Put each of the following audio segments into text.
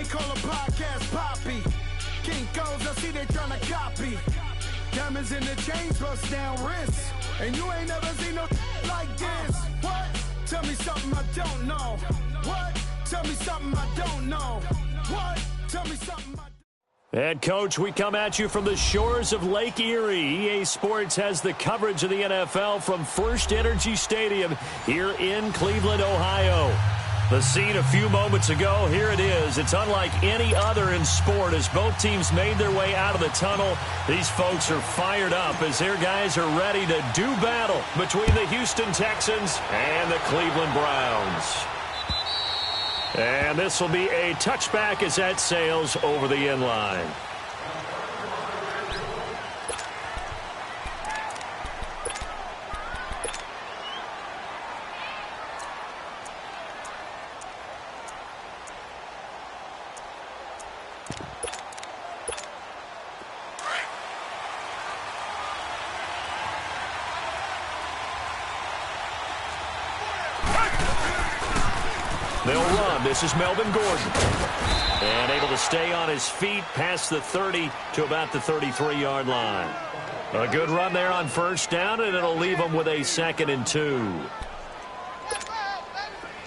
They call a podcast Poppy. Kinkos, I see they tryna copy. Diamonds in the chains, bust down wrists. And you ain't never seen no like this. What? Tell me something I don't know. What? Tell me something I don't know. What? Tell me something I Head coach, we come at you from the shores of Lake Erie. EA Sports has the coverage of the NFL from First Energy Stadium here in Cleveland, Ohio. The scene a few moments ago, here it is. It's unlike any other in sport as both teams made their way out of the tunnel. These folks are fired up as their guys are ready to do battle between the Houston Texans and the Cleveland Browns. And this will be a touchback as that sails over the end line. They'll run. This is Melvin Gordon. And able to stay on his feet past the 30 to about the 33-yard line. A good run there on first down, and it'll leave them with a 2nd and 2.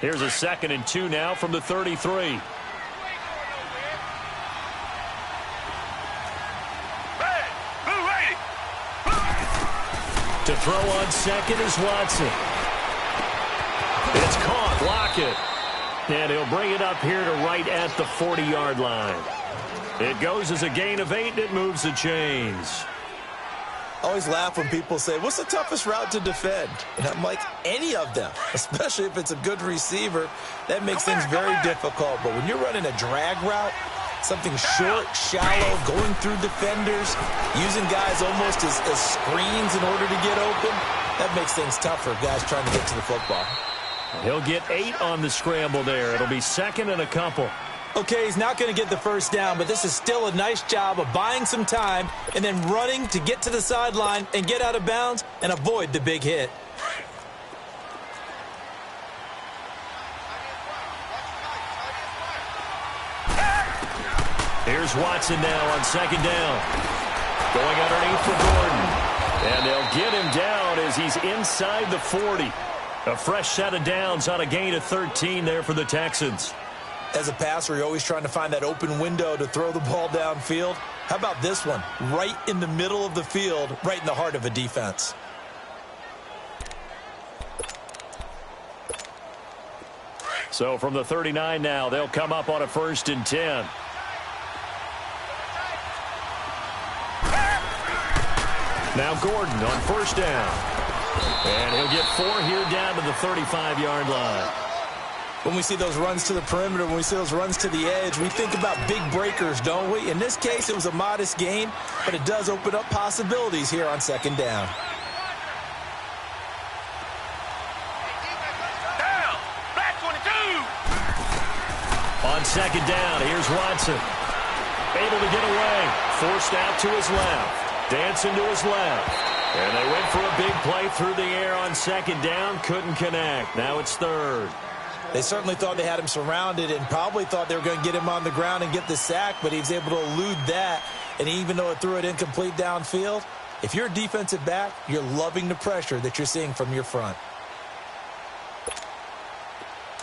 Here's a 2nd and 2 now from the 33. To throw on second is Watson. It's caught. Lockett. And he'll bring it up here to right at the 40-yard line. It goes as a gain of 8, and it moves the chains. I always laugh when people say, what's the toughest route to defend? And I'm like, any of them, especially if it's a good receiver. That makes things very difficult. But when you're running a drag route, something short, shallow, going through defenders, using guys almost as screens in order to get open, that makes things tougher, guys trying to get to the football. He'll get 8 on the scramble there. It'll be 2nd and a couple. Okay, he's not going to get the first down, but this is still a nice job of buying some time and then running to get to the sideline and get out of bounds and avoid the big hit. Here's Watson now on 2nd down. Going underneath for Gordon. And they'll get him down as he's inside the 40. A fresh set of downs on a gain of 13 there for the Texans. As a passer, you're always trying to find that open window to throw the ball downfield. How about this one? Right in the middle of the field, right in the heart of a defense. So from the 39 now, they'll come up on a 1st and 10. Now Gordon on 1st down. And he'll get 4 here down to the 35-yard line. When we see those runs to the perimeter, when we see those runs to the edge, we think about big breakers, don't we? In this case, it was a modest gain, but it does open up possibilities here on 2nd down. Down, flat 22. On 2nd down, here's Watson. Able to get away. Forced out to his left. Dancing to his left. And they went for a big play through the air on 2nd down. Couldn't connect. Now it's 3rd. They certainly thought they had him surrounded and probably thought they were going to get him on the ground and get the sack, but he was able to elude that. And even though it threw it incomplete downfield, if you're a defensive back, you're loving the pressure that you're seeing from your front.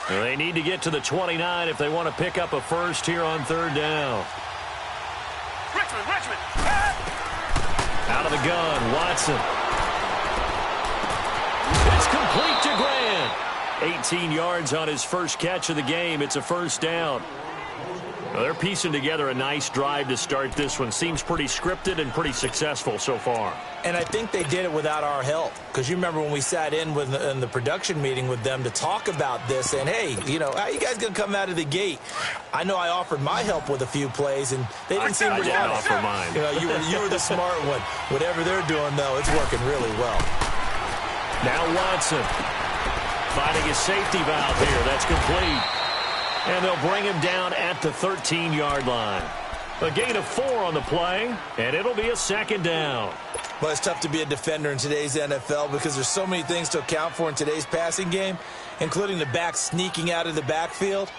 They need to get to the 29 if they want to pick up a first here on 3rd down. Richmond. Out of the gun, Watson. It's complete to Grant. 18 yards on his first catch of the game. It's a 1st down. Well, they're piecing together a nice drive to start this one. Seems pretty scripted and pretty successful so far. And I think they did it without our help. Because you remember when we sat in the production meeting with them to talk about this, and hey, you know, how you guys going to come out of the gate? I know I offered my help with a few plays, and they didn't seem to want it. I didn't offer mine. You know, you were the smart one. Whatever they're doing, though, it's working really well. Now Watson finding his safety valve here. That's complete. And they'll bring him down at the 13-yard line. A gain of 4 on the play, and it'll be a 2nd down. Well, it's tough to be a defender in today's NFL because there's so many things to account for in today's passing game, including the back sneaking out of the backfield.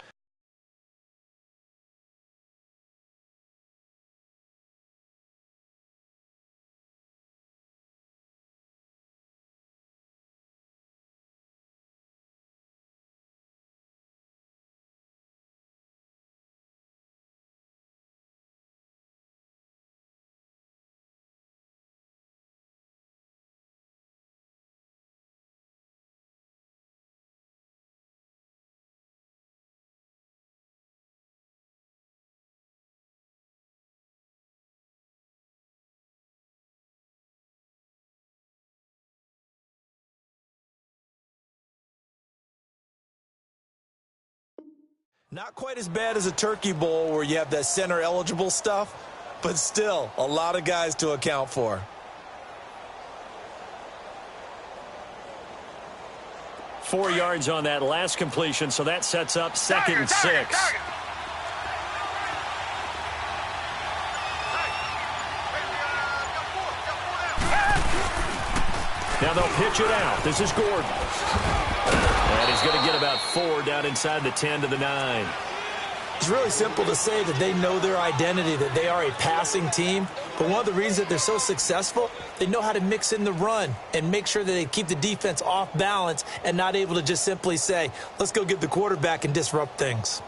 Not quite as bad as a turkey bowl where you have that center eligible stuff, but still a lot of guys to account for. Four yards on that last completion, so that sets up second and 6. Now they'll pitch it out. This is Gordon. And he's going to get about 4 down inside the 10 to the 9. It's really simple to say that they know their identity, that they are a passing team. But one of the reasons that they're so successful, they know how to mix in the run and make sure that they keep the defense off balance and not able to just simply say, let's go get the quarterback and disrupt things.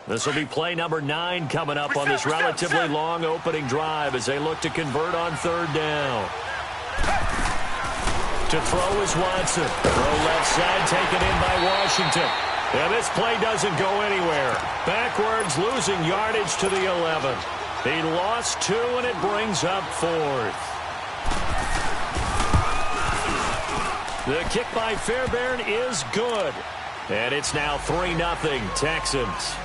This will be play number 9 coming up on this relatively long opening drive as they look to convert on third down. To throw is Watson. Throw left side, taken in by Washington. And this play doesn't go anywhere. Backwards, losing yardage to the 11. He lost 2, and it brings up 4th. The kick by Fairbairn is good. And it's now 3-0 Texans.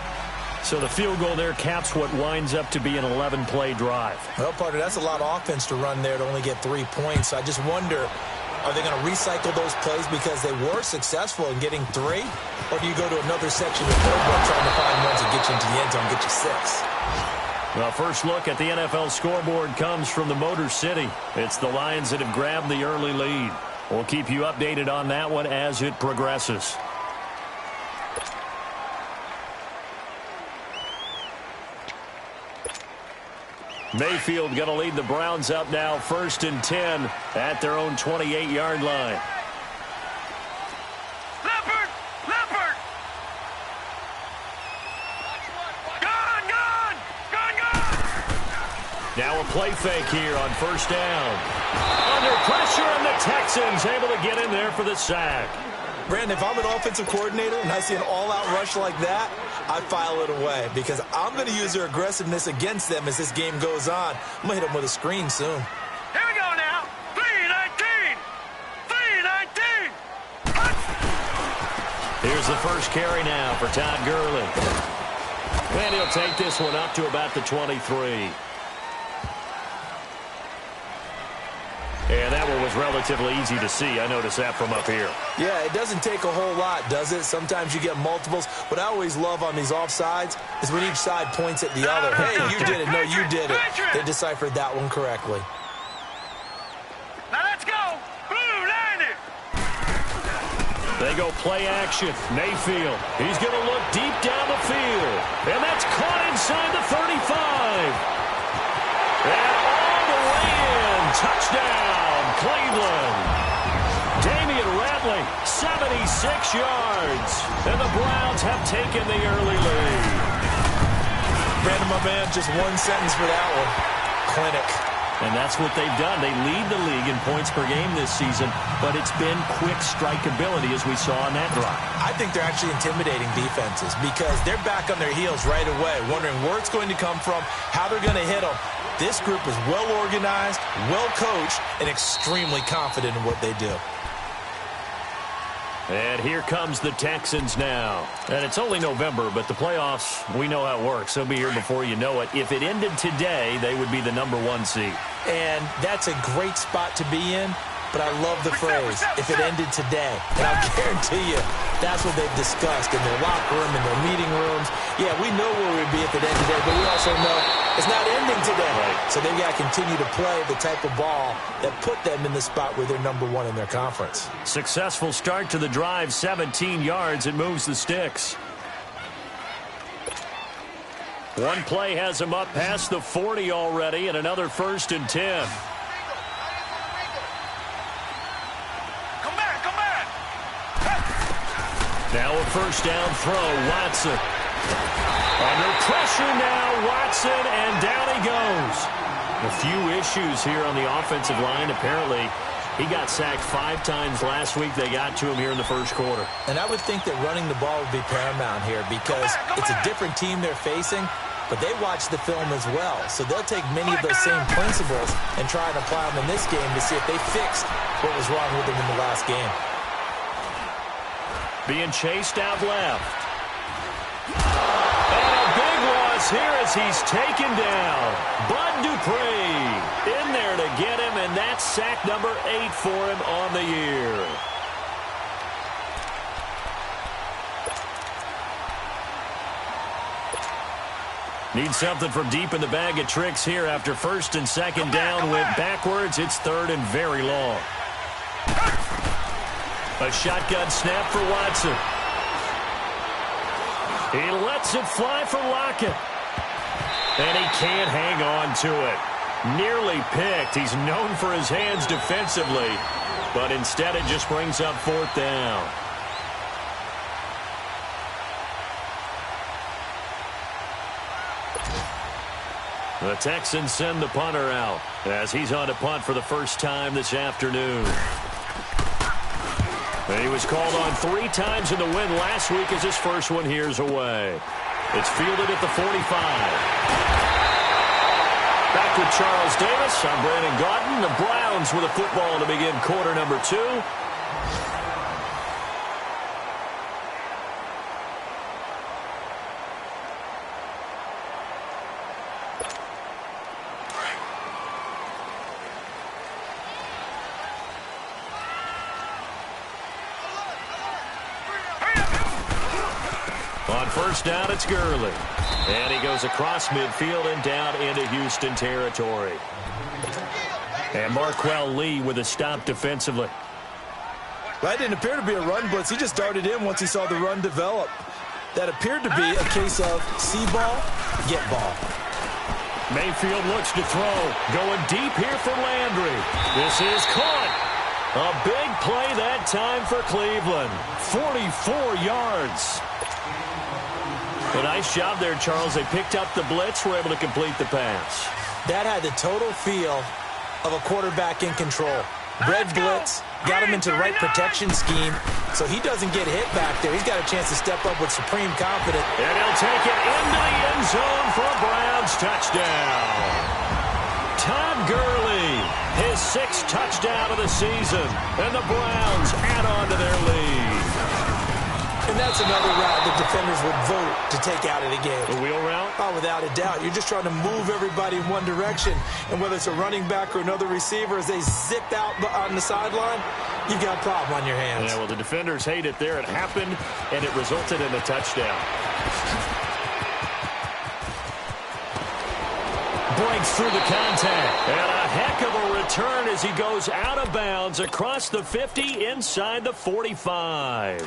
So the field goal there caps what winds up to be an 11-play drive. Well, partner, that's a lot of offense to run there to only get 3 points. I just wonder, are they going to recycle those plays because they were successful in getting 3? Or do you go to another section of the playbook trying to find ones that get you into the end zone, get you 6? Well, first look at the NFL scoreboard comes from the Motor City. It's the Lions that have grabbed the early lead. We'll keep you updated on that one as it progresses. Mayfield going to lead the Browns up now, 1st and 10 at their own 28-yard line. Leopard! Leopard! Gone! Now a play fake here on 1st down. Under pressure, and the Texans able to get in there for the sack. Brandon, if I'm an offensive coordinator and I see an all-out rush like that, I file it away because I'm going to use their aggressiveness against them as this game goes on. I'm going to hit them with a screen soon. Here we go now. 3-19. 3-19. Here's the first carry now for Todd Gurley. And he'll take this one up to about the 23. And that one was relatively easy to see. I noticed that from up here. Yeah, it doesn't take a whole lot, does it? Sometimes you get multiples. What I always love on these offsides is when each side points at the other. Hey, you did it. No, you did it. They deciphered that one correctly. Now let's go. Blue, line it. They go play action. Mayfield. He's going to look deep down the field. And that's caught inside the 35. And all the way in. Touchdown, Cleveland. Damian Ratley, 76 yards. And the Browns have taken the early lead. Brandon, my man, just one sentence for that one. Clinic. And that's what they've done. They lead the league in points per game this season, but it's been quick strikeability as we saw on that drive. I think they're actually intimidating defenses because they're back on their heels right away, wondering where it's going to come from, how they're going to hit them. This group is well organized, well coached, and extremely confident in what they do. And here comes the Texans now. And it's only November, but the playoffs, we know how it works. They'll be here before you know it. If it ended today, they would be the #1 seed. And that's a great spot to be in, but I love the phrase, if it ended today. And I'll guarantee you, that's what they've discussed in their locker room, in their meeting rooms. Yeah, we know where we'd be if it ended today, but we also know it's not ending today. Right. So they've got to continue to play the type of ball that put them in the spot where they're #1 in their conference. Successful start to the drive, 17 yards. It moves the sticks. One play has them up past the 40 already, and another 1st and 10. Now a 1st down throw, Watson. Under pressure now, Watson, and down he goes. A few issues here on the offensive line. Apparently, he got sacked 5 times last week. They got to him here in the first quarter. And I would think that running the ball would be paramount here because it's a different team they're facing. but they watch the film as well. So they'll take many of those same principles and try and apply them in this game to see if they fixed what was wrong with them in the last game. Being chased out left. And a big loss here as he's taken down. Bud Dupree in there to get him, and that's sack number 8 for him on the year. Need something from deep in the bag of tricks here after first and second down went backwards. It's third and very long. A shotgun snap for Watson. He lets it fly for Lockett. And he can't hang on to it. Nearly picked. He's known for his hands defensively, but instead it just brings up fourth down. The Texans send the punter out as he's on to punt for the first time this afternoon. And he was called on 3 times in the win last week as his first one here's away. It's fielded at the 45. Back with Charles Davis. I'm Brandon Gaudin. The Browns with a football to begin quarter number 2. On first down, it's Gurley. And he goes across midfield and down into Houston territory. And Marquell Lee with a stop defensively. Well, that didn't appear to be a run blitz. He just darted in once he saw the run develop. That appeared to be a case of see ball, get ball. Mayfield looks to throw. Going deep here for Landry. This is caught. A big play that time for Cleveland. 44 yards. A nice job there, Charles. They picked up the blitz, were able to complete the pass. That had the total feel of a quarterback in control. Red blitz, got him into the right protection scheme, so he doesn't get hit back there. He's got a chance to step up with supreme confidence. And he'll take it into the end zone for a Browns touchdown. Todd Gurley, his 6th touchdown of the season, and the Browns add on to their lead. And that's another route the defenders would vote to take out of the game. The wheel route? Oh, without a doubt. You're just trying to move everybody in one direction. And whether it's a running back or another receiver, as they zip out on the sideline, you've got a problem on your hands. Yeah, well, the defenders hate it there. It happened, and it resulted in a touchdown. Breaks through the contact. And a heck of a return as he goes out of bounds across the 50 inside the 45.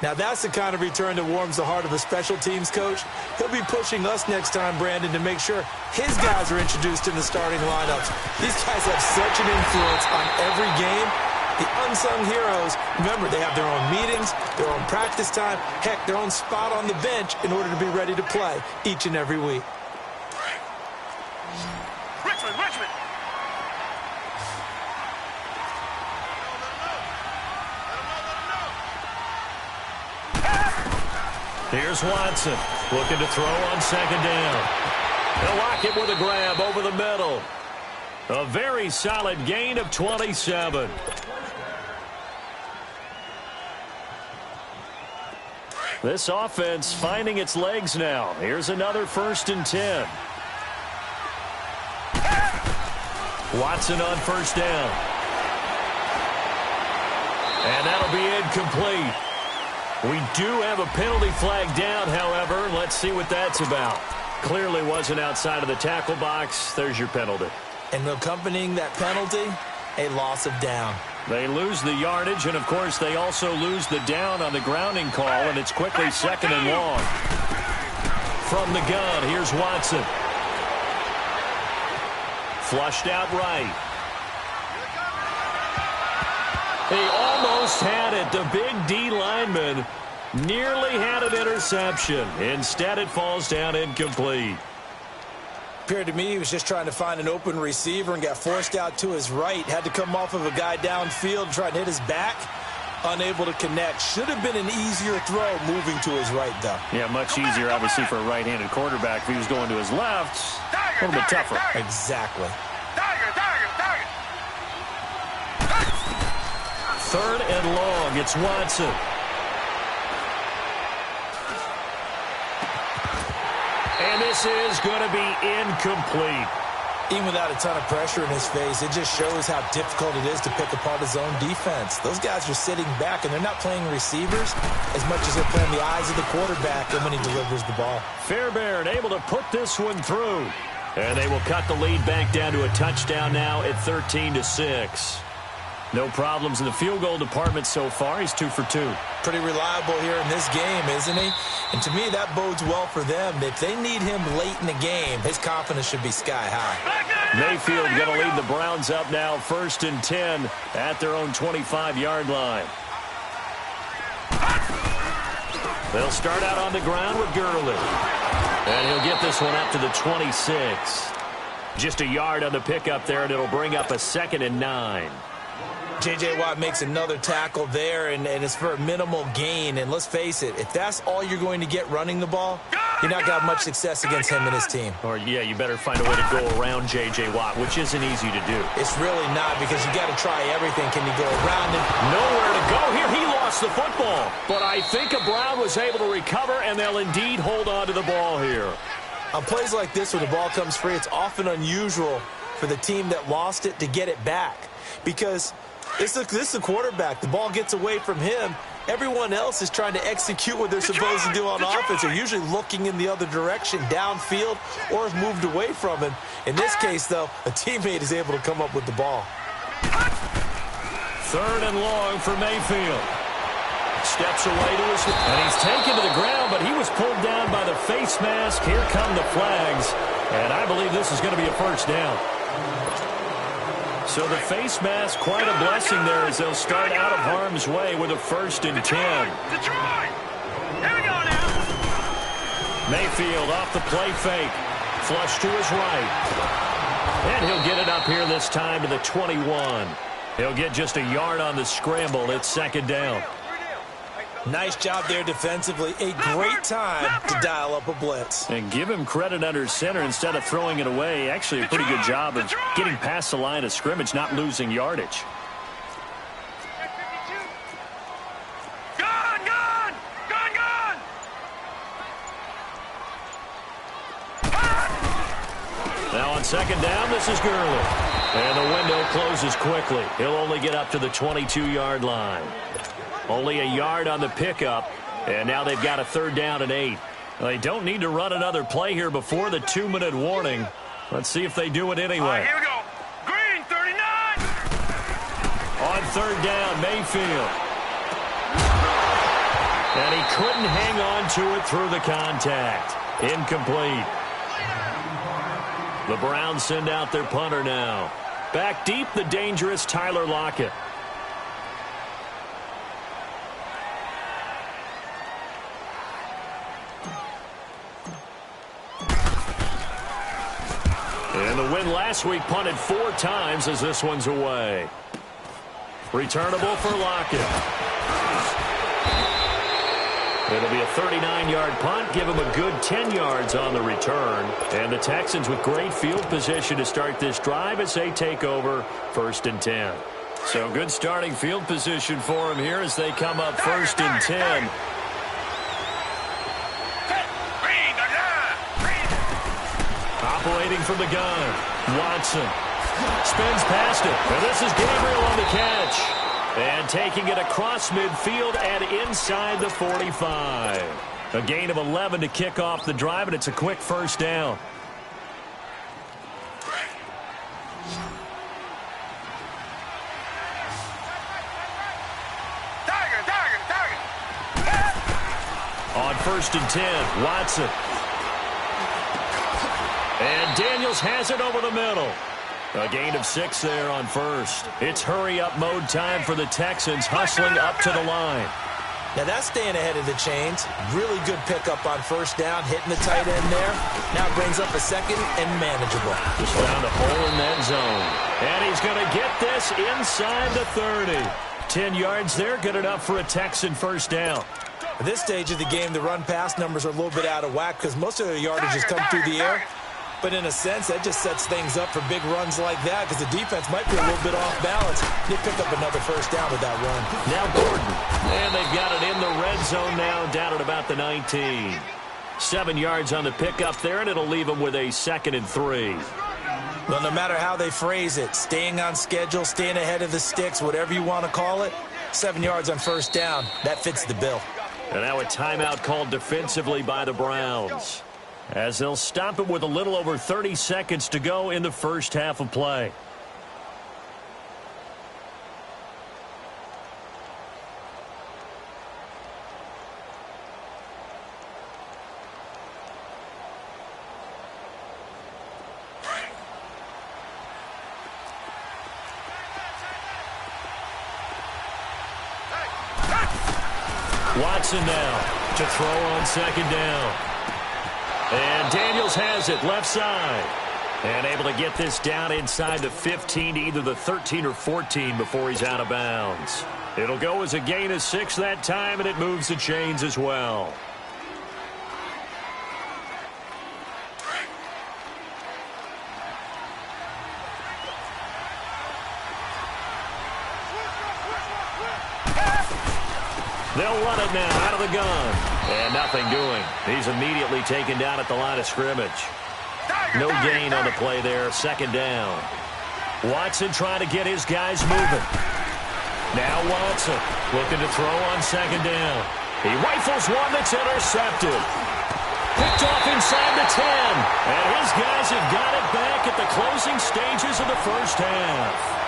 Now, that's the kind of return that warms the heart of a special teams coach. He'll be pushing us next time, Brandon, to make sure his guys are introduced in the starting lineups. These guys have such an influence on every game. The unsung heroes, remember, they have their own meetings, their own practice time, heck, their own spot on the bench in order to be ready to play each and every week. Richmond! Here's Watson looking to throw on second down. He'll lock it with a grab over the middle. A very solid gain of 27. This offense finding its legs now. Here's another 1st and 10. Watson on first down. And that'll be incomplete. We do have a penalty flag down, however. Let's see what that's about. Clearly wasn't outside of the tackle box. There's your penalty. And accompanying that penalty, a loss of down. They lose the yardage, and, of course, they also lose the down on the grounding call, and it's quickly 2nd and long. From the gun, here's Watson. Flushed out right. He almost had it. The big D lineman nearly had an interception. Instead, it falls down incomplete. Appeared to me he was just trying to find an open receiver and got forced out to his right. Had to come off of a guy downfield and try to hit his back. Unable to connect. Should have been an easier throw moving to his right, though. Yeah, much easier, obviously, for a right-handed quarterback. If he was going to his left, a little bit tougher. Exactly. Third and long. It's Watson. And this is going to be incomplete. Even without a ton of pressure in his face, it just shows how difficult it is to pick apart his own defense. Those guys are sitting back, and they're not playing receivers as much as they're playing the eyes of the quarterback and when he delivers the ball. Fairbairn able to put this one through. And they will cut the lead back down to a touchdown now at 13-6. No problems in the field goal department so far. He's 2 for 2. Pretty reliable here in this game, isn't he? And to me, that bodes well for them. If they need him late in the game, his confidence should be sky high. Mayfield going to lead the Browns up now, 1st and 10 at their own 25-yard line. They'll start out on the ground with Gurley. And he'll get this one up to the 26. Just a yard on the pickup there, and it'll bring up a 2nd and 9. J.J. Watt makes another tackle there, and it's for a minimal gain. And let's face it, if that's all you're going to get running the ball, you're not going to have much success against him and his team. Or, yeah, you better find a way to go around J.J. Watt, which isn't easy to do. It's really not, because you got to try everything. Can you go around him? Nowhere to go here. He lost the football. But I think Brown was able to recover, and they'll indeed hold on to the ball here. On plays like this where the ball comes free, it's often unusual for the team that lost it to get it back. Because this is a quarterback. The ball gets away from him. Everyone else is trying to execute what they're supposed to do on offense. They're usually looking in the other direction, downfield, or have moved away from him. In this case, though, a teammate is able to come up with the ball. 3rd and long for Mayfield. Steps away to his... And he's taken to the ground, but he was pulled down by the face mask. Here come the flags. And I believe this is going to be a first down. So the face mask, quite a blessing there as they'll start out of harm's way with a 1st and 10. Detroit! Here we go now. Mayfield off the play fake. Flush to his right. And he'll get it up here this time to the 21. He'll get just a yard on the scramble. It's 2nd down. Nice job there defensively. A great time to dial up a blitz. And give him credit under center instead of throwing it away. Actually, a pretty good job of getting past the line of scrimmage, not losing yardage. Gone! Now on 2nd down, this is Gurley. And the window closes quickly. He'll only get up to the 22-yard line. Only a yard on the pickup, and now they've got a 3rd down and 8. They don't need to run another play here before the 2-minute warning. Let's see if they do it anyway. Here we go. Green, 39. On 3rd down, Mayfield. And he couldn't hang on to it through the contact. Incomplete. The Browns send out their punter now. Back deep, the dangerous Tyler Lockett. And the win last week punted 4 times as this one's away. Returnable for Lockett. It'll be a 39-yard punt, give him a good 10 yards on the return. And the Texans with great field position to start this drive as they take over 1st and 10. So good starting field position for him here as they come up 1st and 10. Operating from the gun, Watson spins past it, and this is Gabriel on the catch. And taking it across midfield and inside the 45. A gain of 11 to kick off the drive, and it's a quick 1st down. On 1st and 10, Watson. And Daniels has it over the middle. A gain of 6 there on 1st. It's hurry-up mode time for the Texans, hustling up to the line. Now that's staying ahead of the chains. Really good pickup on 1st down, hitting the tight end there. Now brings up a 2nd and manageable. Just found a hole in that zone. And he's going to get this inside the 30. 10 yards there, good enough for a Texan first down. At this stage of the game, the run-pass numbers are a little bit out of whack because most of their yardage has come through the air. But in a sense, that just sets things up for big runs like that because the defense might be a little bit off balance. They pick up another first down with that run. Now Gordon. And they've got it in the red zone now, down at about the 19. 7 yards on the pickup there, and it'll leave them with a 2nd and 3. Well, no matter how they phrase it, staying on schedule, staying ahead of the sticks, whatever you want to call it, 7 yards on first down, that fits the bill. And now a timeout called defensively by the Browns, as they'll stop it with a little over 30 seconds to go in the first half of play. Watson now to throw on 2nd down. And Daniels has it left side. And able to get this down inside the 15 to either the 13 or 14 before he's out of bounds. It'll go as a gain of 6 that time, and it moves the chains as well. They'll run it now out of the gun. And nothing doing. He's immediately taken down at the line of scrimmage. No gain on the play there. 2nd down. Watson trying to get his guys moving. Now Watson looking to throw on 2nd down. He rifles one that's intercepted. Picked off inside the 10. And his guys have got it back at the closing stages of the first half.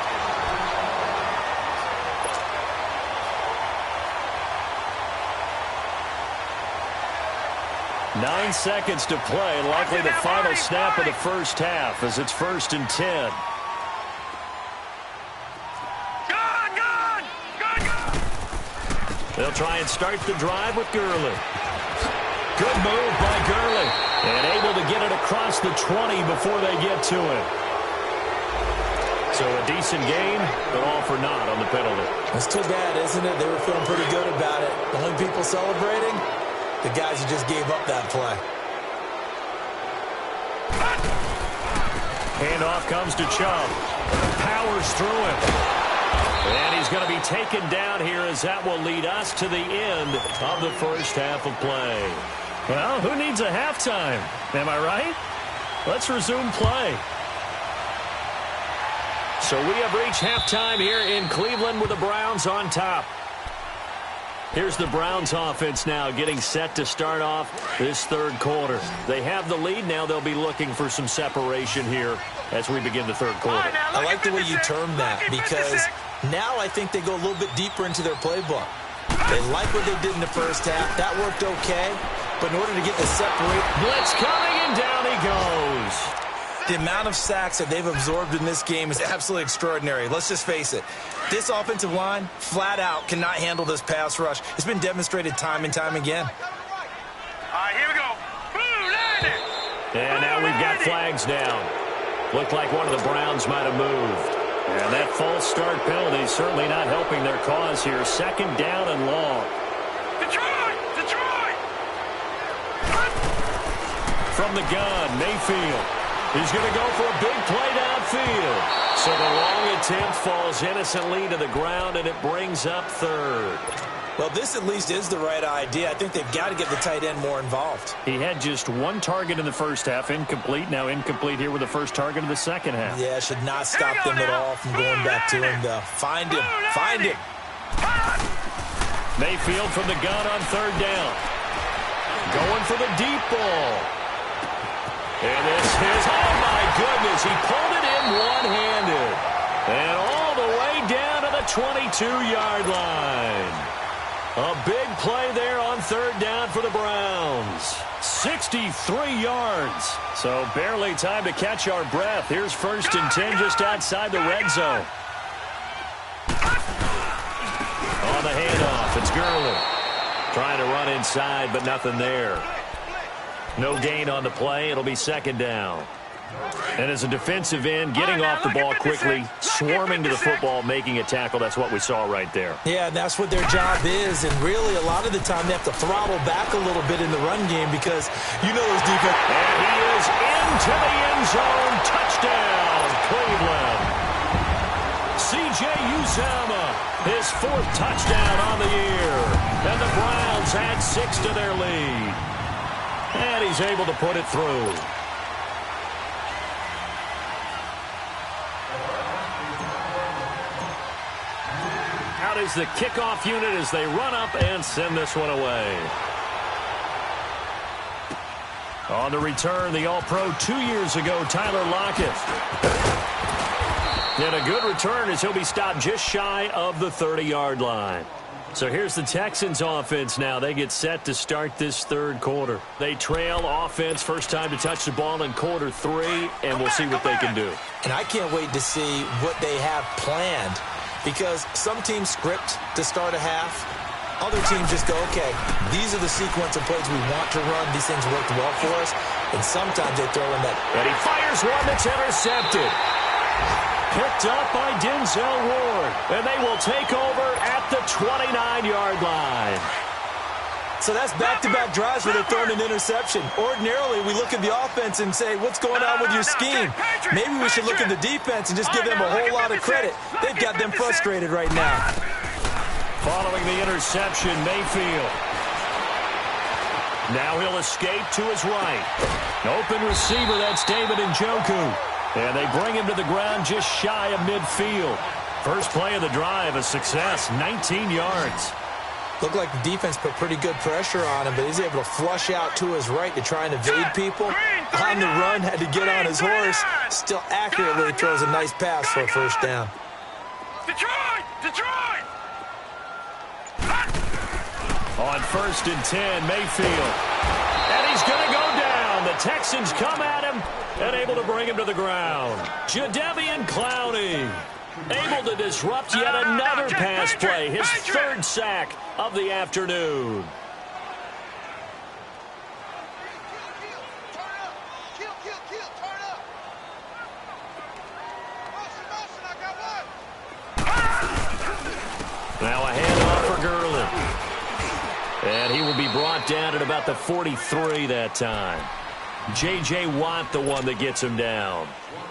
9 seconds to play, likely the final snap of the first half as it's 1st and 10. They'll try and start the drive with Gurley. Good move by Gurley. And able to get it across the 20 before they get to it. So a decent gain, but all for naught on the penalty. It's too bad, isn't it? They were feeling pretty good about it. The only people celebrating, the guys who just gave up that play. Handoff comes to Chubb. Powers through it. And he's going to be taken down here as that will lead us to the end of the first half of play. Well, who needs a halftime? Am I right? Let's resume play. So we have reached halftime here in Cleveland with the Browns on top. Here's the Browns offense now getting set to start off this 3rd quarter. They have the lead. Now they'll be looking for some separation here as we begin the 3rd quarter. I like the way you term that because now I think they go a little bit deeper into their playbook. They like what they did in the first half. That worked okay. But in order to get the separate... Blitz coming, and down he goes. The amount of sacks that they've absorbed in this game is absolutely extraordinary. Let's just face it. This offensive line, flat out, cannot handle this pass rush. It's been demonstrated time and time again. All right, here we go. Boom, landed. And now we've got flags down. Looked like one of the Browns might have moved. And that false start penalty is certainly not helping their cause here. 2nd down and long. Detroit! Detroit! From the gun, Mayfield. He's going to go for a big play downfield. So the long attempt falls innocently to the ground, and it brings up 3rd. Well, this at least is the right idea. I think they've got to get the tight end more involved. He had just 1 target in the first half, incomplete. Now incomplete here with the first target of the second half. Yeah, should not stop them at all from going back to him, though. Find him. Find him. Mayfield from the gun on 3rd down. Going for the deep ball. And this is, oh my goodness, he pulled it in one-handed. And all the way down to the 22-yard line. A big play there on 3rd down for the Browns. 63 yards. So barely time to catch our breath. Here's 1st and 10 just outside the red zone. On the handoff, it's Gurley. Trying to run inside, but nothing there. No gain on the play. It'll be 2nd down. And as a defensive end, getting off the ball quickly, swarming to the football, making a tackle. That's what we saw right there. Yeah, and that's what their job is. And really, a lot of the time, they have to throttle back a little bit in the run game because you know those defense. And he is into the end zone. Touchdown, Cleveland. C.J. Uzomah, his 4th touchdown on the year. And the Browns add 6 to their lead. And he's able to put it through. Out is the kickoff unit as they run up and send this one away. On the return, the All-Pro 2 years ago, Tyler Lockett. And a good return as he'll be stopped just shy of the 30-yard line. So here's the Texans offense now. They get set to start this 3rd quarter. They trail offense, first time to touch the ball in quarter 3, and we'll see what they can do. And I can't wait to see what they have planned because some teams script to start a half. Other teams just go, okay, these are the sequence of plays we want to run. These things worked well for us. And sometimes they throw in that. And he fires one that's intercepted. Picked up by Denzel Ward. And they will take over at the 29-yard line. So that's back-to-back drives where they're throwing an interception. Ordinarily, we look at the offense and say, what's going on with your scheme? Maybe we should look at the defense and just give them a whole lot of credit. They've got them frustrated right now. Following the interception, Mayfield. Now he'll escape to his right. Open receiver, that's David Njoku. And they bring him to the ground just shy of midfield. First play of the drive, a success, 19 yards. Looked like the defense put pretty good pressure on him, but he's able to flush out to his right to try and evade people. On the run, had to get on his horse. Still accurately throws a nice pass for a first down. Detroit! Detroit! On 1st and 10, Mayfield. And he's going to go down. The Texans come at him and able to bring him to the ground. Jadeveon Clowney able to disrupt yet another pass play. His 3rd sack of the afternoon. Now a handoff for Gurley. And he will be brought down at about the 43 that time. J.J. Watt, the one that gets him down.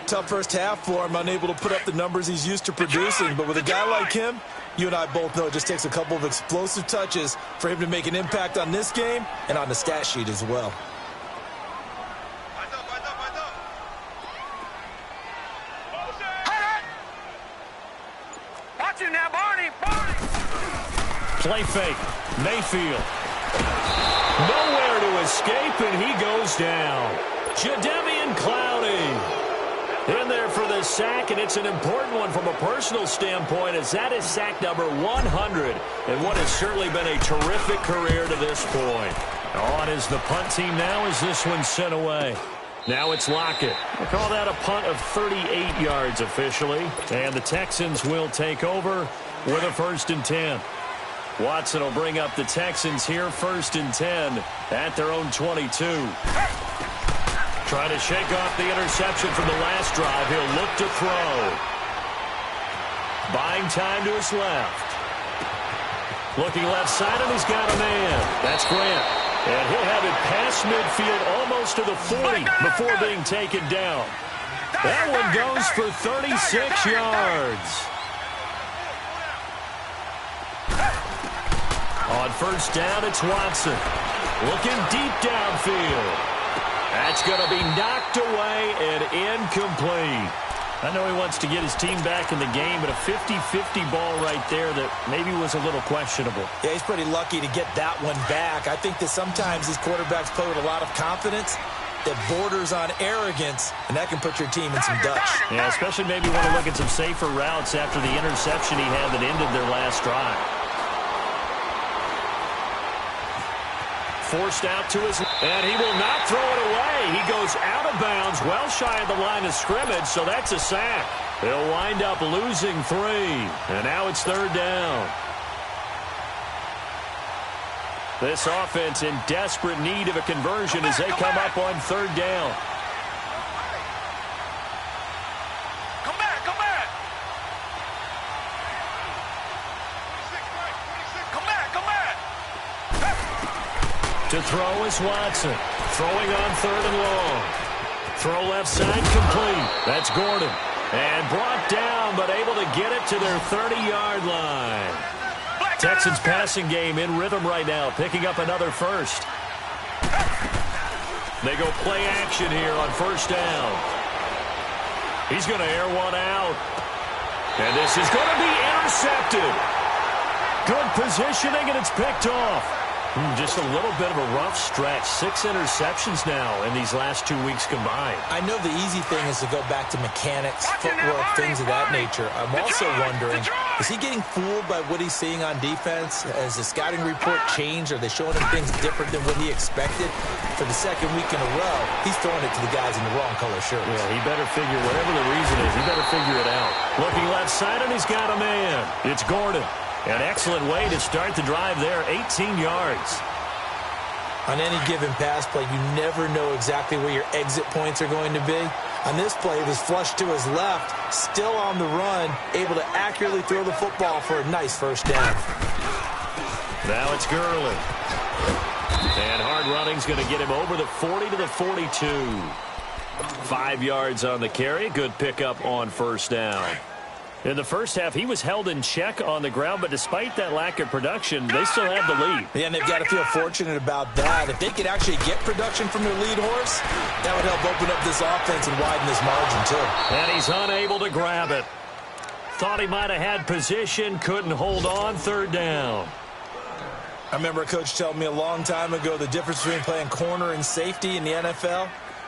Tough first half for him, unable to put up the numbers he's used to producing. But with a guy like him, you and I both know it just takes a couple of explosive touches for him to make an impact on this game and on the stat sheet as well. Watch him now, Barney! Barney! Play fake. Mayfield. Nowhere to escape, and he goes down. Jadeveon Clowney in there for the sack, and it's an important one from a personal standpoint as that is sack number 100 and what has certainly been a terrific career to this point. On is the punt team now as this one's sent away. Now it's Lockett. We'll call that a punt of 38 yards officially, and the Texans will take over with a 1st and 10. Watson will bring up the Texans here, 1st and 10 at their own 22. Trying to shake off the interception from the last drive. He'll look to throw. Buying time to his left. Looking left side, and he's got a man. That's Grant. And he'll have it past midfield almost to the 40 before being taken down. That one goes for 36 yards. On 1st down, it's Watson. Looking deep downfield. That's going to be knocked away and incomplete. I know he wants to get his team back in the game, but a 50-50 ball right there that maybe was a little questionable. Yeah, he's pretty lucky to get that one back. I think that sometimes these quarterbacks play with a lot of confidence that borders on arrogance, and that can put your team in some dutch. Yeah, especially maybe want to look at some safer routes after the interception he had that ended their last drive. Forced out to his, and he will not throw it away. He goes out of bounds, well shy of the line of scrimmage, so that's a sack. They'll wind up losing 3, and now it's 3rd down. This offense in desperate need of a conversion as they come up on 3rd down. Come back, come back! To throw is Watson. Throwing on 3rd and long. Throw left side complete. That's Gordon. And brought down, but able to get it to their 30-yard line. Texans passing game in rhythm right now, picking up another first. They go play action here on 1st down. He's going to air one out. And this is going to be intercepted. Good positioning, and it's picked off. Just a little bit of a rough stretch. 6 interceptions now in these last 2 weeks combined. I know the easy thing is to go back to mechanics, footwork, things of that nature. I'm also wondering, is he getting fooled by what he's seeing on defense? Has the scouting report changed? Are they showing him things different than what he expected? For the 2nd week in a row, he's throwing it to the guys in the wrong color shirts. Yeah, he better figure, whatever the reason is, he better figure it out. Looking left side, and he's got a man. It's Gordon. An excellent way to start the drive there, 18 yards. On any given pass play, you never know exactly where your exit points are going to be. On this play, it was flushed to his left, still on the run, able to accurately throw the football for a nice 1st down. Now it's Gurley. And hard running's going to get him over the 40 to the 42. 5 yards on the carry. Good pickup on 1st down. In the first half, he was held in check on the ground, but despite that lack of production, they still have the lead. Yeah, and they've got to feel fortunate about that. If they could actually get production from their lead horse, that would help open up this offense and widen this margin, too. And he's unable to grab it. Thought he might have had position, couldn't hold on, 3rd down. I remember a coach telling me a long time ago the difference between playing corner and safety in the NFL.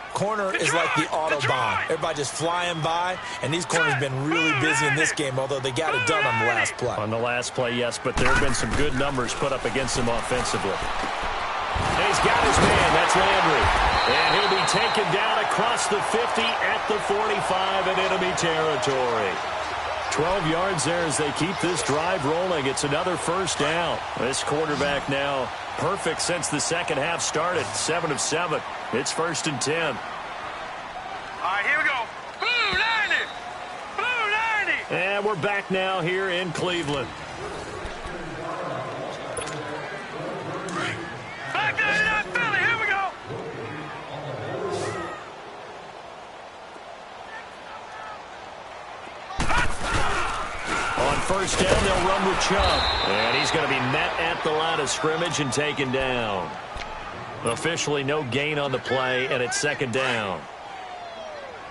Corner is like the Autobahn. Everybody just flying by, and these corners have been really busy in this game, although they got it done on the last play. On the last play, yes, but there have been some good numbers put up against him offensively. And he's got his man. That's Landry. And he'll be taken down across the 50 at the 45 in enemy territory. 12 yards there as they keep this drive rolling. It's another 1st down. This quarterback now perfect since the 2nd half started. 7 of 7. It's 1st and 10. All right, here we go. Blue 90. Blue 90. And we're back now here in Cleveland. Back to Philly. Here we go. On 1st down, they'll run with Chubb. And he's going to be met at the line of scrimmage and taken down. Officially no gain on the play, and it's 2nd down.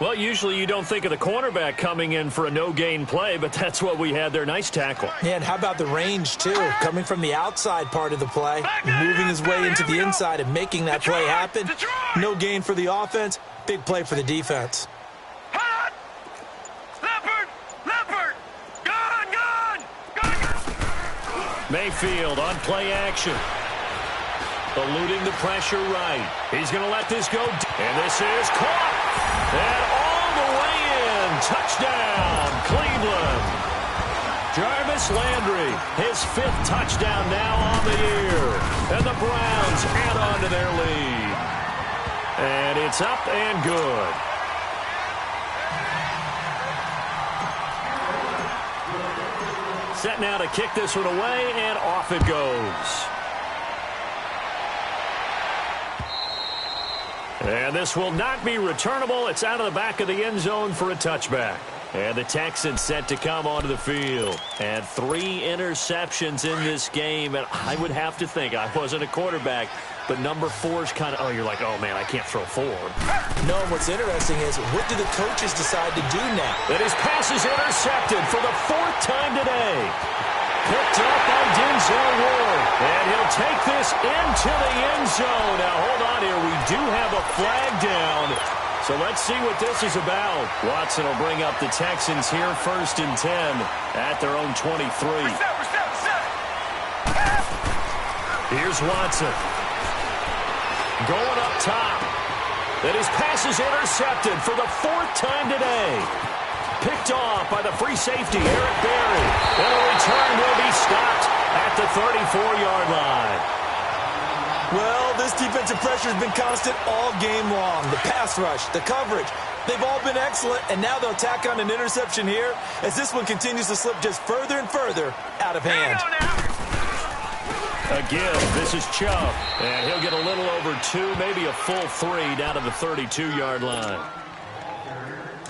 Well, usually you don't think of the cornerback coming in for a no-gain play, but that's what we had there. Nice tackle. Yeah, and how about the range, too? Coming from the outside part of the play, moving his way into the inside and making that play happen. No gain for the offense, big play for the defense. Hot. Leopard. Gun. Mayfield on play action. Eluding the pressure right. He's going to let this go. And this is caught. And all the way in. Touchdown, Cleveland. Jarvis Landry, his 5th touchdown now on the year. And the Browns add on to their lead. And it's up and good. Set now to kick this one away, and off it goes. And this will not be returnable. It's out of the back of the end zone for a touchback. And the Texans set to come onto the field. And 3 interceptions in this game. And I would have to think, I wasn't a quarterback, but number 4 is kind of, oh, you're like, oh, man, I can't throw 4. No, what's interesting is, what do the coaches decide to do now? And his pass is intercepted for the 4th time today. Picked up by Denzel Ward. And he'll take this into the end zone. Now, hold on here. We do have a flag down. So let's see what this is about. Watson will bring up the Texans here, 1st and 10 at their own 23. Here's Watson. Going up top. And his pass is intercepted for the 4th time today. Picked off by the free safety, Eric Berry. And a return will be stopped at the 34-yard line. Well, this defensive pressure has been constant all game long. The pass rush, the coverage, they've all been excellent, and now they'll tack on an interception here as this one continues to slip just further and further out of hand. A give. This is Chubb. And he'll get a little over 2, maybe a full 3 down to the 32-yard line.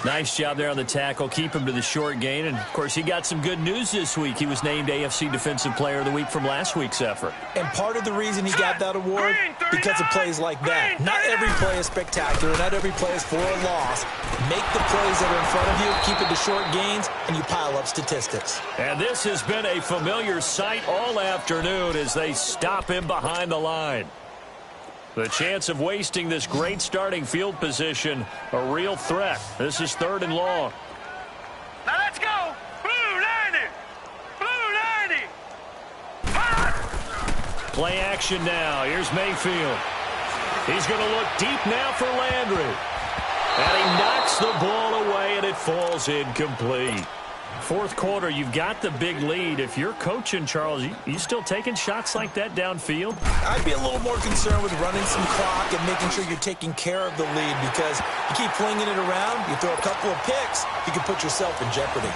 Nice job there on the tackle. Keep him to the short gain. And, of course, he got some good news this week. He was named AFC Defensive Player of the Week from last week's effort. And part of the reason he got that award, because of plays like that. Not every play is spectacular. Not every play is for a loss. Make the plays that are in front of you, keep it to short gains, and you pile up statistics. And this has been a familiar sight all afternoon as they stop him behind the line. The chance of wasting this great starting field position, a real threat. This is 3rd and long. Now let's go. Blue 90. Blue 90. Play action now. Here's Mayfield. He's going to look deep now for Landry. And he knocks the ball away, and it falls incomplete. 4th quarter, you've got the big lead. If you're coaching, Charles, you still taking shots like that downfield? I'd be a little more concerned with running some clock and making sure you're taking care of the lead, because you keep flinging it around, you throw a couple of picks, you can put yourself in jeopardy.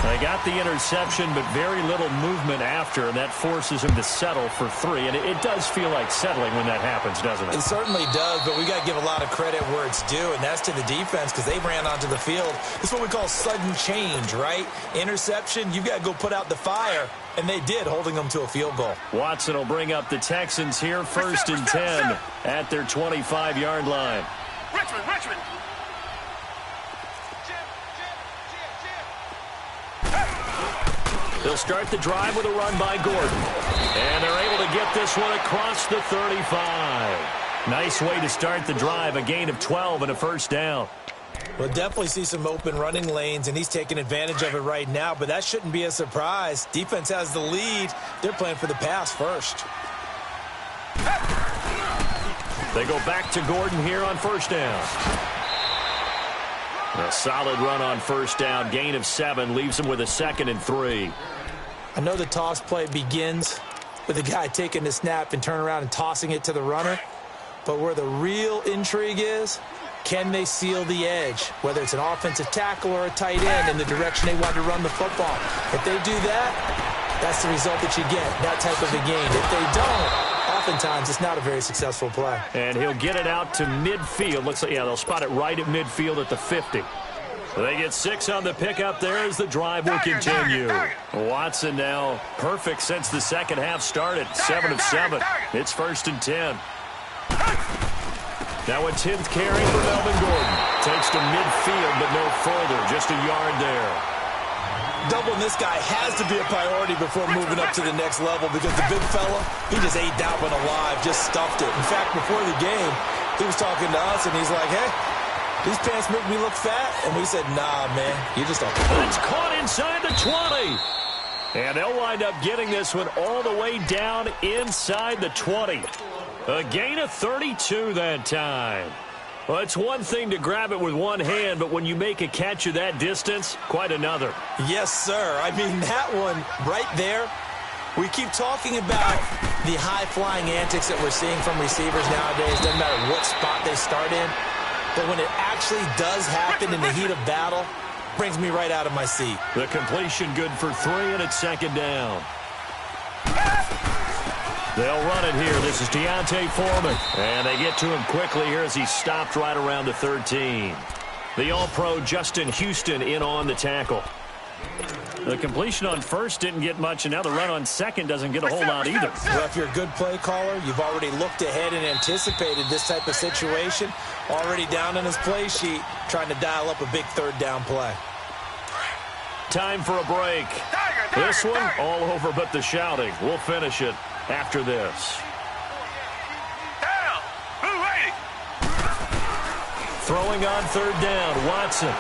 They got the interception, but very little movement after, and that forces him to settle for 3. And it does feel like settling when that happens, doesn't it? It certainly does, but we got to give a lot of credit where it's due, and that's to the defense, because they ran onto the field. This is what we call sudden change, right? Interception, you've got to go put out the fire, and they did, holding them to a field goal. Watson will bring up the Texans here, 1st and 10 at their 25-yard line. Richmond. They'll start the drive with a run by Gordon. And they're able to get this one across the 35. Nice way to start the drive, a gain of 12 and a 1st down. We'll definitely see some open running lanes, and he's taking advantage of it right now, but that shouldn't be a surprise. Defense has the lead. They're playing for the pass first. They go back to Gordon here on 1st down. A solid run on 1st down. Gain of 7 leaves him with a 2nd and 3. I know the toss play begins with the guy taking the snap and turning around and tossing it to the runner. But where the real intrigue is, can they seal the edge? Whether it's an offensive tackle or a tight end in the direction they want to run the football. If they do that, that's the result that you get, that type of a gain. If they don't, oftentimes it's not a very successful play. And he'll get it out to midfield. Looks like, yeah, they'll spot it right at midfield at the 50. So they get 6 on the pickup there as the drive will continue. Watson now perfect since the second half started. 7 of 7. It's 1st and 10. Now a 10th carry for Melvin Gordon. Takes to midfield, but no further. Just a yard there. Doubling this guy has to be a priority before moving up to the next level, because the big fella, he just ate that one alive, just stuffed it. In fact, before the game, he was talking to us, and he's like, hey, these pants make me look fat. And we said, nah, man, you just don't. It's caught inside the 20. And they'll wind up getting this one all the way down inside the 20. A gain of 32 that time. Well, it's one thing to grab it with one hand, but when you make a catch of that distance, quite another. Yes, sir. I mean, that one right there, we keep talking about the high-flying antics that we're seeing from receivers nowadays. Doesn't matter what spot they start in. But when it actually does happen in the heat of battle, brings me right out of my seat. The completion good for 3, and it's 2nd down. They'll run it here. This is Deontay Foreman. And they get to him quickly here as he stopped right around the 13. The All-Pro Justin Houston in on the tackle. The completion on 1st didn't get much, and now the run on 2nd doesn't get a whole lot either. Well, if you're a good play caller, you've already looked ahead and anticipated this type of situation. Already down on his play sheet, trying to dial up a big 3rd down play. Time for a break. This one all over but the shouting. We'll finish it after this. Throwing on 3rd down, Watson.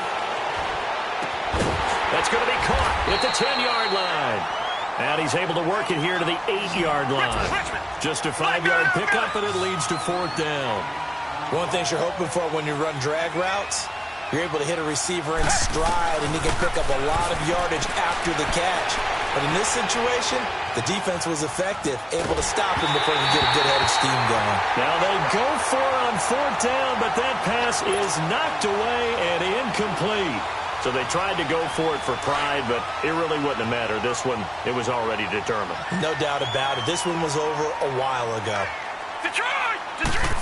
That's going to be caught at the 10-yard line. And he's able to work it here to the 8-yard line. Just a 5-yard pickup, and it leads to 4th down. One thing you're hoping for when you run drag routes, you're able to hit a receiver in stride, and he can pick up a lot of yardage after the catch. But in this situation, the defense was effective, able to stop him before he could get a good head of steam going. Now they go for it on 4th down, but that pass is knocked away and incomplete. So they tried to go for it for pride, but it really wouldn't have mattered. This one, it was already determined. No doubt about it. This one was over a while ago. Detroit! Detroit!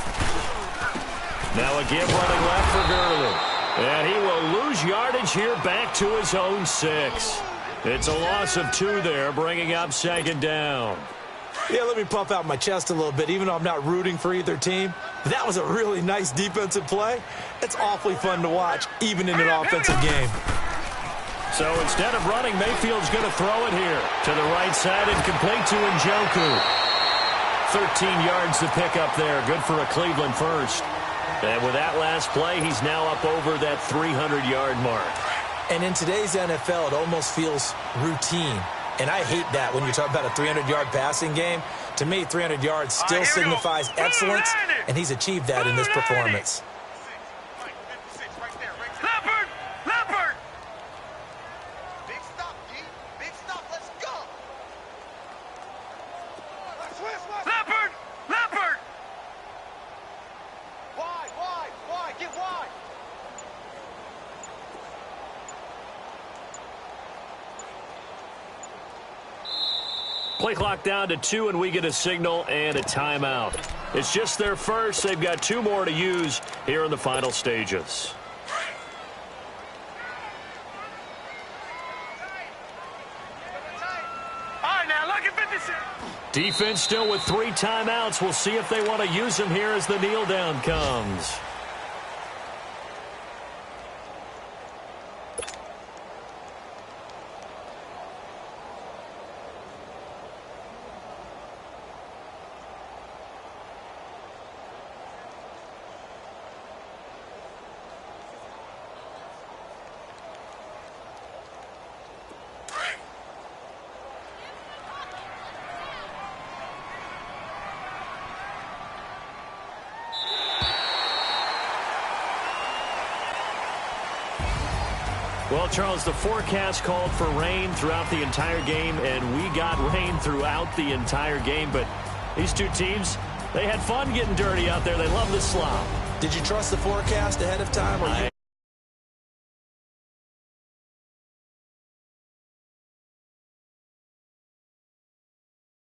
Now a give running left for Gurley. And he will lose yardage here back to his own 6. It's a loss of 2 there, bringing up 2nd down. Yeah, let me puff out my chest a little bit, even though I'm not rooting for either team. That was a really nice defensive play. It's awfully fun to watch, even in an offensive game. So instead of running, Mayfield's going to throw it here to the right side and complete to Njoku. 13 yards to pick up there. Good for a Cleveland first. And with that last play, he's now up over that 300-yard mark. And in today's NFL, it almost feels routine. And I hate that when you talk about a 300-yard passing game. To me, 300 yards still signifies excellence, and he's achieved that in this performance. Leopard! Leopard! Big stop, D. Big stop. Let's go. Leopard! Leopard! Wide. Get wide. Play clock down to 2, and we get a signal and a timeout. It's just their first. They've got 2 more to use here in the final stages. All right, now look at 56. Defense still with 3 timeouts. We'll see if they want to use them here as the kneel down comes. Well, Charles, the forecast called for rain throughout the entire game, and we got rain throughout the entire game. But these 2 teams, they had fun getting dirty out there. They love the slop. Did you trust the forecast ahead of time? Or